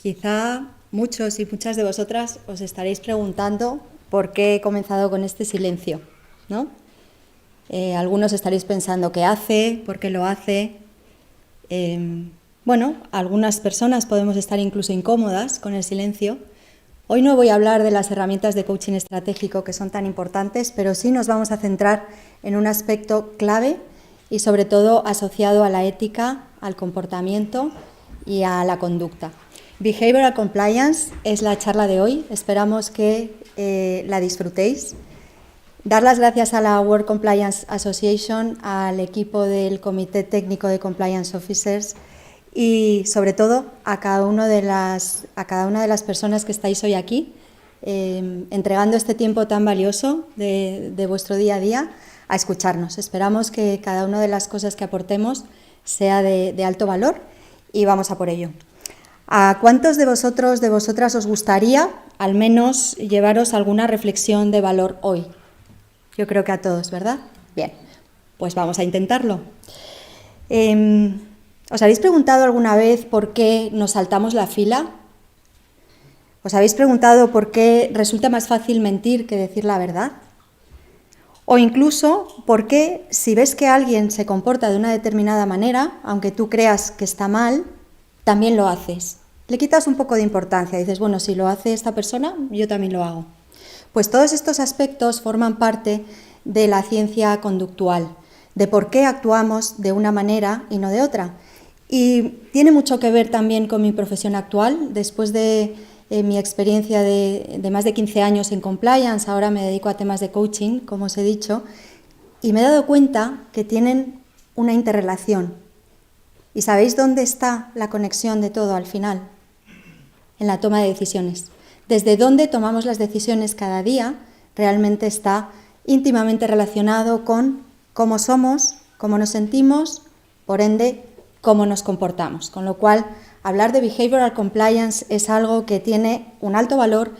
Quizá muchos y muchas de vosotras os estaréis preguntando por qué he comenzado con este silencio, ¿no? Algunos estaréis pensando qué hace, por qué lo hace. Bueno, algunas personas podemos estar incluso incómodas con el silencio. Hoy no voy a hablar de las herramientas de coaching estratégico que son tan importantes, pero sí nos vamos a centrar en un aspecto clave y sobre todo asociado a la ética, al comportamiento y a la conducta. Behavioral Compliance es la charla de hoy, esperamos que la disfrutéis. Dar las gracias a la World Compliance Association, al equipo del Comité Técnico de Compliance Officers y sobre todo a cada una de las personas que estáis hoy aquí, entregando este tiempo tan valioso de vuestro día a día a escucharnos. Esperamos que cada una de las cosas que aportemos sea de alto valor y vamos a por ello. ¿A cuántos de vosotros, de vosotras, os gustaría al menos llevaros alguna reflexión de valor hoy? Yo creo que a todos, ¿verdad? Bien, pues vamos a intentarlo. ¿Os habéis preguntado alguna vez por qué nos saltamos la fila? ¿Os habéis preguntado por qué resulta más fácil mentir que decir la verdad? O incluso, ¿por qué si ves que alguien se comporta de una determinada manera, aunque tú creas que está mal, también lo haces? Le quitas un poco de importancia, dices, bueno, si lo hace esta persona, yo también lo hago. Pues todos estos aspectos forman parte de la ciencia conductual, de por qué actuamos de una manera y no de otra. Y tiene mucho que ver también con mi profesión actual. Después de mi experiencia de más de 15 años en compliance, ahora me dedico a temas de coaching, como os he dicho, y me he dado cuenta que tienen una interrelación. ¿Y sabéis dónde está la conexión de todo al final? En la toma de decisiones. Desde dónde tomamos las decisiones cada día realmente está íntimamente relacionado con cómo somos, cómo nos sentimos, por ende, cómo nos comportamos. Con lo cual, hablar de Behavioral Compliance es algo que tiene un alto valor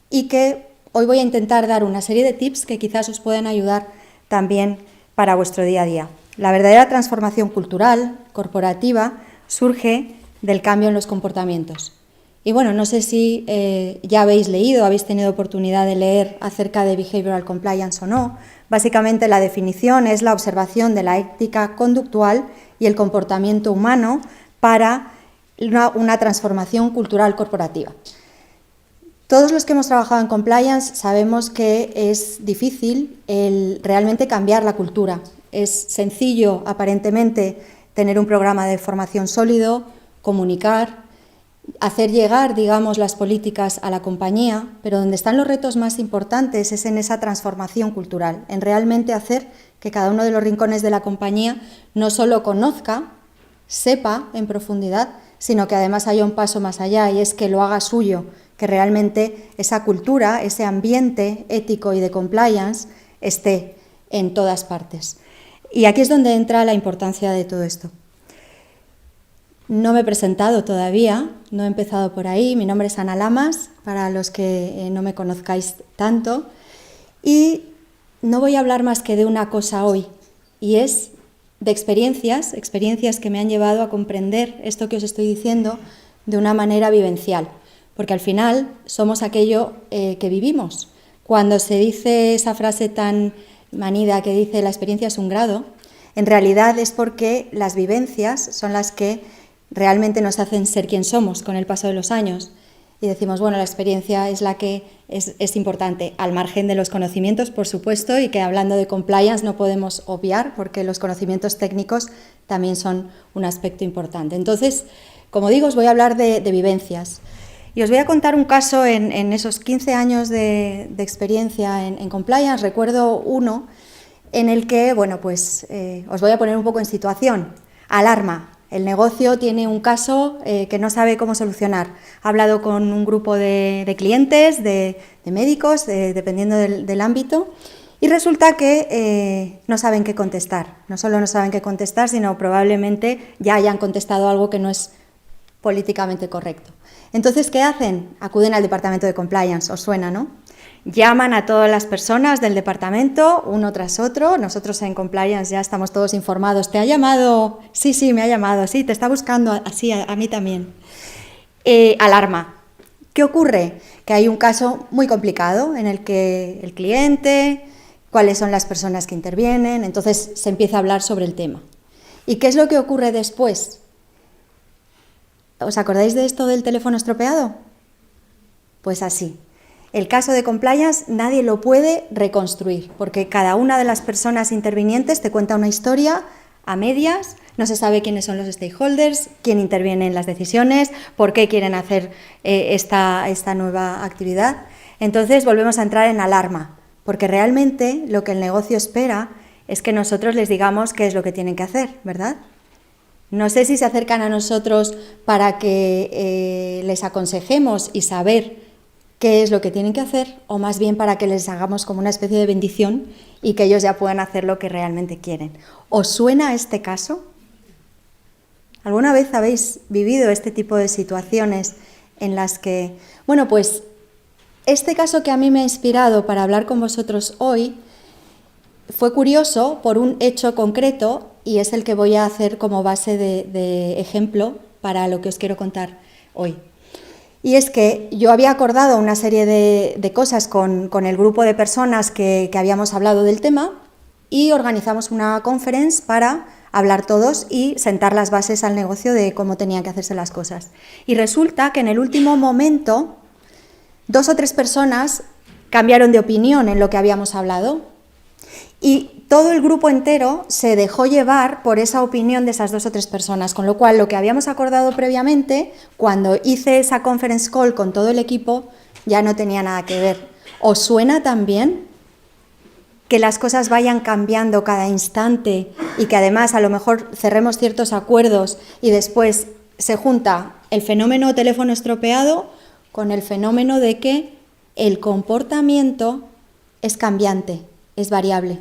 y que hoy voy a intentar dar una serie de tips que quizás os puedan ayudar también para vuestro día a día. La verdadera transformación cultural, corporativa, surge del cambio en los comportamientos. Y bueno, no sé si ya habéis leído, habéis tenido oportunidad de leer acerca de Behavioral Compliance o no. Básicamente la definición es la observación de la ética conductual y el comportamiento humano para una transformación cultural corporativa. Todos los que hemos trabajado en compliance sabemos que es difícil realmente cambiar la cultura. Es sencillo, aparentemente, tener un programa de formación sólido, comunicar, hacer llegar, digamos, las políticas a la compañía, pero donde están los retos más importantes es en esa transformación cultural, en realmente hacer que cada uno de los rincones de la compañía no solo conozca, sepa en profundidad, sino que además haya un paso más allá y es que lo haga suyo, que realmente esa cultura, ese ambiente ético y de compliance esté en todas partes. Y aquí es donde entra la importancia de todo esto. No me he presentado todavía, no he empezado por ahí. Mi nombre es Ana Lamas, para los que no me conozcáis tanto. Y no voy a hablar más que de una cosa hoy, y es de experiencias que me han llevado a comprender esto que os estoy diciendo de una manera vivencial. Porque al final somos aquello que vivimos. Cuando se dice esa frase tan manida que dice la experiencia es un grado, en realidad es porque las vivencias son las que realmente nos hacen ser quien somos con el paso de los años. Y decimos, bueno, la experiencia es la que es importante, al margen de los conocimientos, por supuesto, y que hablando de compliance no podemos obviar, porque los conocimientos técnicos también son un aspecto importante. Entonces, como digo, os voy a hablar de vivencias. Y os voy a contar un caso en esos 15 años de experiencia en compliance. Recuerdo uno en el que, bueno, pues os voy a poner un poco en situación. Alarma. El negocio tiene un caso que no sabe cómo solucionar. Ha hablado con un grupo de clientes, de médicos, dependiendo del ámbito, y resulta que no saben qué contestar. No solo no saben qué contestar, sino probablemente ya hayan contestado algo que no es políticamente correcto. Entonces, ¿qué hacen? Acuden al departamento de compliance. Os suena, ¿no? Llaman a todas las personas del departamento, uno tras otro. Nosotros en compliance ya estamos todos informados. ¿Te ha llamado? Sí, me ha llamado. Sí, te está buscando. Así, a mí también. Alarma. ¿Qué ocurre? Que hay un caso muy complicado en el que el cliente, cuáles son las personas que intervienen, entonces se empieza a hablar sobre el tema. ¿Y qué es lo que ocurre después? ¿Os acordáis de esto del teléfono estropeado? Pues así. El caso de compliance nadie lo puede reconstruir, porque cada una de las personas intervinientes te cuenta una historia a medias, no se sabe quiénes son los stakeholders, quién interviene en las decisiones, por qué quieren hacer esta nueva actividad. Entonces volvemos a entrar en alarma, porque realmente lo que el negocio espera es que nosotros les digamos qué es lo que tienen que hacer, ¿verdad? No sé si se acercan a nosotros para que les aconsejemos y saber qué es lo que tienen que hacer, o más bien para que les hagamos como una especie de bendición y que ellos ya puedan hacer lo que realmente quieren. ¿Os suena este caso? ¿Alguna vez habéis vivido este tipo de situaciones en las que... Bueno, pues este caso que a mí me ha inspirado para hablar con vosotros hoy fue curioso por un hecho concreto y es el que voy a hacer como base de ejemplo para lo que os quiero contar hoy. Y es que yo había acordado una serie de cosas con el grupo de personas que habíamos hablado del tema y organizamos una conference para hablar todos y sentar las bases al negocio de cómo tenían que hacerse las cosas. Y resulta que en el último momento 2 o 3 personas cambiaron de opinión en lo que habíamos hablado y todo el grupo entero se dejó llevar por esa opinión de esas 2 o 3 personas, con lo cual lo que habíamos acordado previamente, cuando hice esa conference call con todo el equipo, ya no tenía nada que ver. ¿Os suena también que las cosas vayan cambiando cada instante y que además a lo mejor cerremos ciertos acuerdos y después se junta el fenómeno teléfono estropeado con el fenómeno de que el comportamiento es cambiante, es variable?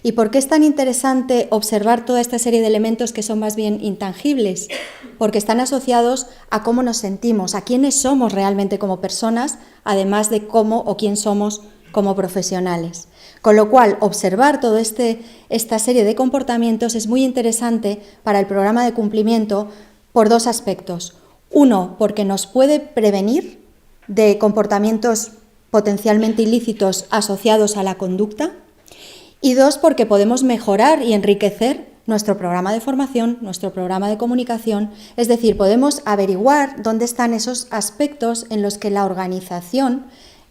¿Y por qué es tan interesante observar toda esta serie de elementos que son más bien intangibles? Porque están asociados a cómo nos sentimos, a quiénes somos realmente como personas, además de cómo o quién somos como profesionales. Con lo cual, observar toda esta serie de comportamientos es muy interesante para el programa de cumplimiento por 2 aspectos. Uno, porque nos puede prevenir de comportamientos potencialmente ilícitos asociados a la conducta. Y 2, porque podemos mejorar y enriquecer nuestro programa de formación, nuestro programa de comunicación, es decir, podemos averiguar dónde están esos aspectos en los que la organización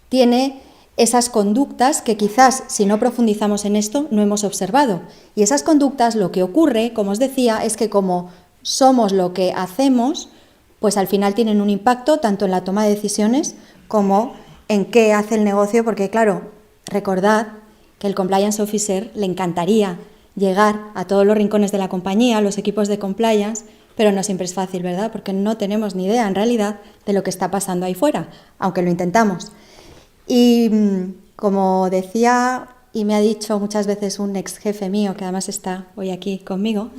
tiene esas conductas que quizás, si no profundizamos en esto, no hemos observado. Y esas conductas, lo que ocurre, como os decía, es que como somos lo que hacemos, pues al final tienen un impacto tanto en la toma de decisiones como en qué hace el negocio, porque claro, recordad que el Compliance Officer le encantaría llegar a todos los rincones de la compañía, a los equipos de compliance, pero no siempre es fácil, ¿verdad? Porque no tenemos ni idea, en realidad, de lo que está pasando ahí fuera, aunque lo intentamos. Y como decía y me ha dicho muchas veces un ex jefe mío, que además está hoy aquí conmigo,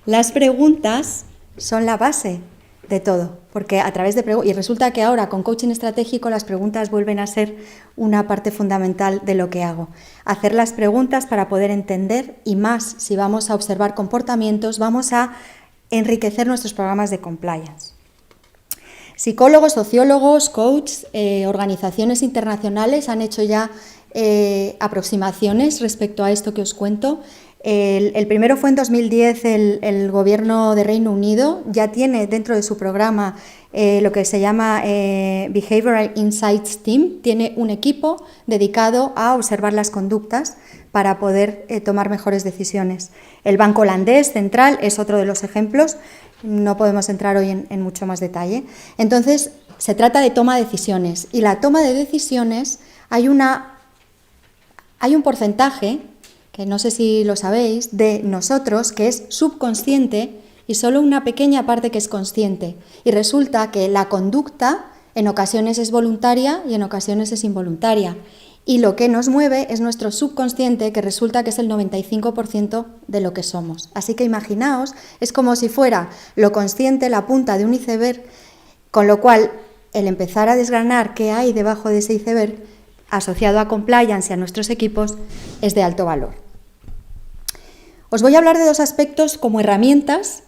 las preguntas son la base de todo, porque a través de preguntas, y resulta que ahora con coaching estratégico las preguntas vuelven a ser una parte fundamental de lo que hago. Hacer las preguntas para poder entender y más, si vamos a observar comportamientos, vamos a enriquecer nuestros programas de compliance. Psicólogos, sociólogos, coaches, organizaciones internacionales han hecho ya aproximaciones respecto a esto que os cuento. El primero fue en 2010, el gobierno de Reino Unido ya tiene dentro de su programa lo que se llama Behavioral Insights Team, tiene un equipo dedicado a observar las conductas para poder tomar mejores decisiones. El Banco Holandés Central es otro de los ejemplos, no podemos entrar hoy en mucho más detalle. Entonces, se trata de toma de decisiones y la toma de decisiones hay un porcentaje, que no sé si lo sabéis, de nosotros que es subconsciente y solo una pequeña parte que es consciente. Y resulta que la conducta en ocasiones es voluntaria y en ocasiones es involuntaria. Y lo que nos mueve es nuestro subconsciente, que resulta que es el 95% de lo que somos. Así que imaginaos, es como si fuera lo consciente la punta de un iceberg, con lo cual el empezar a desgranar qué hay debajo de ese iceberg asociado a compliance y a nuestros equipos es de alto valor. Os voy a hablar de 2 aspectos como herramientas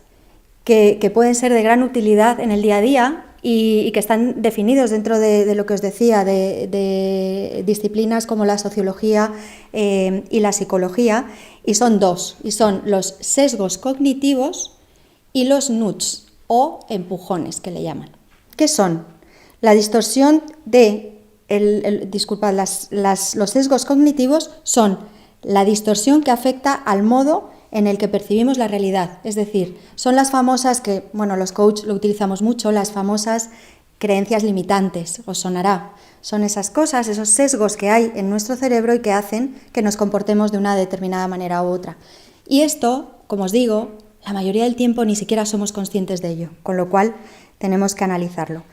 que pueden ser de gran utilidad en el día a día y que están definidos dentro de lo que os decía, de disciplinas como la sociología y la psicología, y son dos, y son los sesgos cognitivos y los nudges, o empujones, que le llaman. ¿Qué son? La distorsión los sesgos cognitivos son la distorsión que afecta al modo en el que percibimos la realidad. Es decir, son las famosas, que bueno, los coaches lo utilizamos mucho, las famosas creencias limitantes, os sonará. Son esas cosas, esos sesgos que hay en nuestro cerebro y que hacen que nos comportemos de una determinada manera u otra. Y esto, como os digo, la mayoría del tiempo ni siquiera somos conscientes de ello, con lo cual tenemos que analizarlo.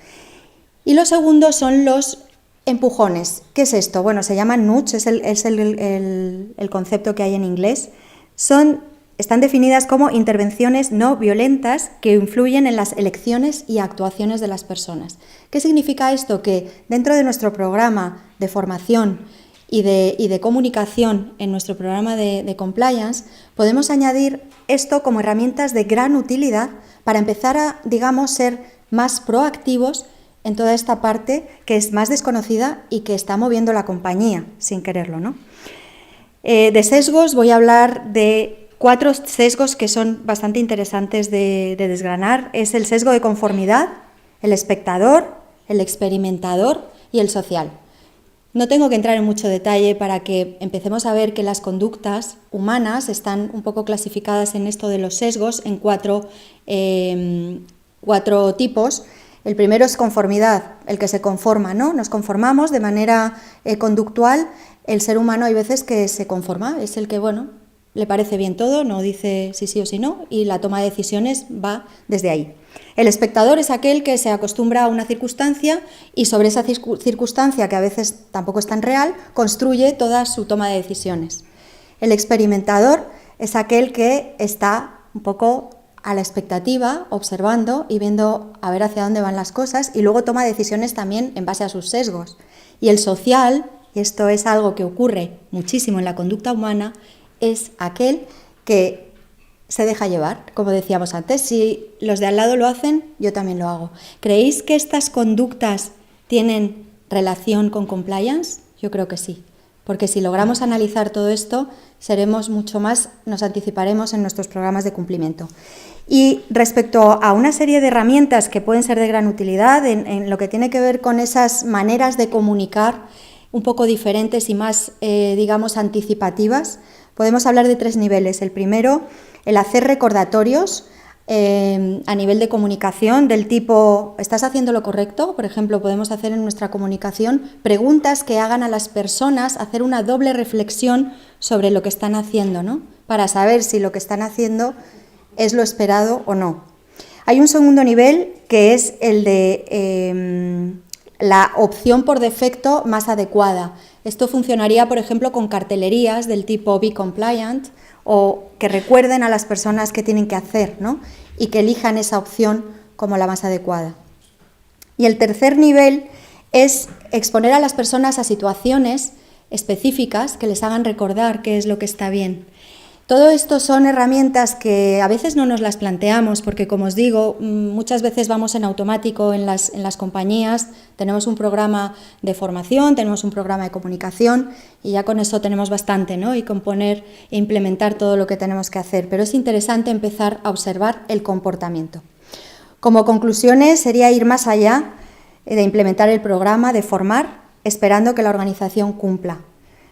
Y lo segundo son los empujones. ¿Qué es esto? Bueno, se llaman nudges, es el concepto que hay en inglés. Están definidas como intervenciones no violentas que influyen en las elecciones y actuaciones de las personas. ¿Qué significa esto? Que dentro de nuestro programa de formación y de comunicación, en nuestro programa de compliance, podemos añadir esto como herramientas de gran utilidad para empezar a, digamos, ser más proactivos en toda esta parte que es más desconocida y que está moviendo la compañía sin quererlo, ¿no? De sesgos voy a hablar de 4 sesgos que son bastante interesantes de desgranar. Es el sesgo de conformidad, el espectador, el experimentador y el social. No tengo que entrar en mucho detalle para que empecemos a ver que las conductas humanas están un poco clasificadas en esto de los sesgos en 4 tipos. El primero es conformidad, el que se conforma, ¿no? Nos conformamos de manera conductual. El ser humano hay veces que se conforma, es el que, bueno, le parece bien todo, no dice si sí o si no, y la toma de decisiones va desde ahí. El espectador es aquel que se acostumbra a una circunstancia y sobre esa circunstancia, que a veces tampoco es tan real, construye toda su toma de decisiones. El experimentador es aquel que está un poco a la expectativa, observando y viendo a ver hacia dónde van las cosas, y luego toma decisiones también en base a sus sesgos. Y el social, y esto es algo que ocurre muchísimo en la conducta humana, es aquel que se deja llevar, como decíamos antes. Si los de al lado lo hacen, yo también lo hago. ¿Creéis que estas conductas tienen relación con compliance? Yo creo que sí, porque si logramos analizar todo esto, seremos mucho más, nos anticiparemos en nuestros programas de cumplimiento. Y respecto a una serie de herramientas que pueden ser de gran utilidad en lo que tiene que ver con esas maneras de comunicar un poco diferentes y más, digamos, anticipativas, podemos hablar de 3 niveles. El primero, el hacer recordatorios a nivel de comunicación del tipo, ¿estás haciendo lo correcto? Por ejemplo, podemos hacer en nuestra comunicación preguntas que hagan a las personas hacer una doble reflexión sobre lo que están haciendo, ¿no? Para saber si lo que están haciendo es lo esperado o no. Hay un segundo nivel que es el de la opción por defecto más adecuada. Esto funcionaría, por ejemplo, con cartelerías del tipo Be Compliant, o que recuerden a las personas qué tienen que hacer, ¿no? Y que elijan esa opción como la más adecuada. Y el tercer nivel es exponer a las personas a situaciones específicas que les hagan recordar qué es lo que está bien. Todo esto son herramientas que a veces no nos las planteamos porque, como os digo, muchas veces vamos en automático en las compañías, tenemos un programa de formación, tenemos un programa de comunicación y ya con eso tenemos bastante, ¿no? Y componer e implementar todo lo que tenemos que hacer, pero es interesante empezar a observar el comportamiento. Como conclusiones sería ir más allá de implementar el programa, de formar, esperando que la organización cumpla.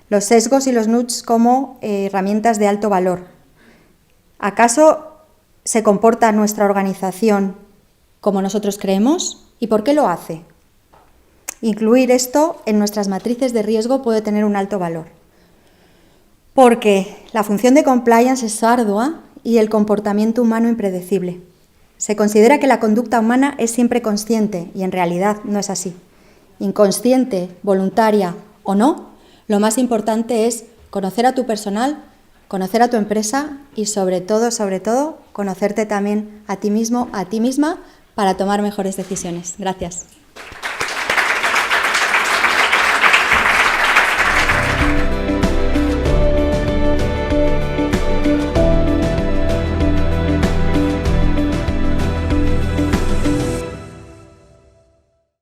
Los sesgos y los nudges como herramientas de alto valor. ¿Acaso se comporta nuestra organización como nosotros creemos? ¿Y por qué lo hace? Incluir esto en nuestras matrices de riesgo puede tener un alto valor. Porque la función de compliance es ardua y el comportamiento humano impredecible. Se considera que la conducta humana es siempre consciente y en realidad no es así. Inconsciente, voluntaria o no, lo más importante es conocer a tu personal, conocer a tu empresa y sobre todo, conocerte también a ti mismo, a ti misma para tomar mejores decisiones. Gracias.